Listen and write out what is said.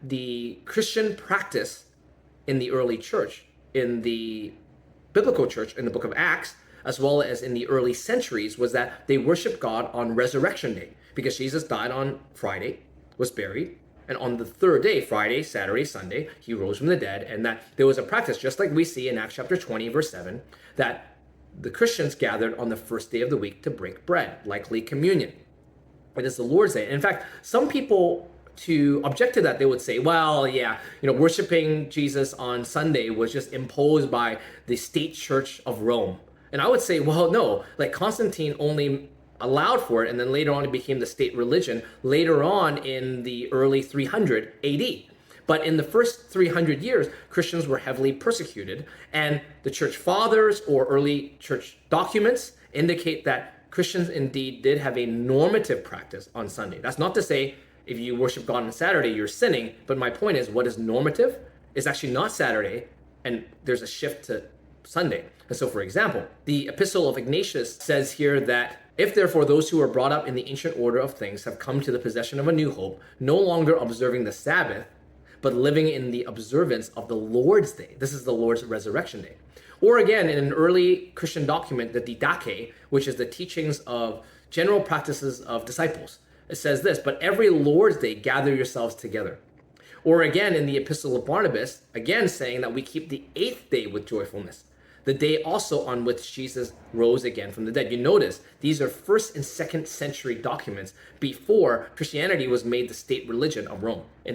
the Christian practice in the early church, in the biblical church, in the book of Acts, as well as in the early centuries, was that they worshiped God on Resurrection Day, because Jesus died on Friday, was buried, and on the third day, Friday, Saturday, Sunday, he rose from the dead. And that there was a practice, just like we see in Acts chapter 20, verse 7, that the Christians gathered on the first day of the week to break bread, likely communion. It is the Lord's Day. And in fact, some people, to object to that, they would say, well, yeah, worshiping Jesus on Sunday was just imposed by the state church of Rome. And I would say, well, no, like Constantine only allowed for it, and then later on it became the state religion later on in the early 300 AD. But in the first 300 years, Christians were heavily persecuted, and the church fathers or early church documents indicate that Christians indeed did have a normative practice on Sunday. That's not to say if you worship God on Saturday, you're sinning. But my point is, what is normative is actually not Saturday, and there's a shift to Sunday. And so, for example, the Epistle of Ignatius says here that if therefore those who are brought up in the ancient order of things have come to the possession of a new hope, no longer observing the Sabbath, but living in the observance of the Lord's Day. This is the Lord's resurrection day. Or again, in an early Christian document, the Didache, which is the teachings of general practices of disciples, it says this, but every Lord's Day gather yourselves together. Or again, in the Epistle of Barnabas, again saying that we keep the 8th day with joyfulness, the day also on which Jesus rose again from the dead. You notice these are 1st and 2nd century documents before Christianity was made the state religion of Rome. In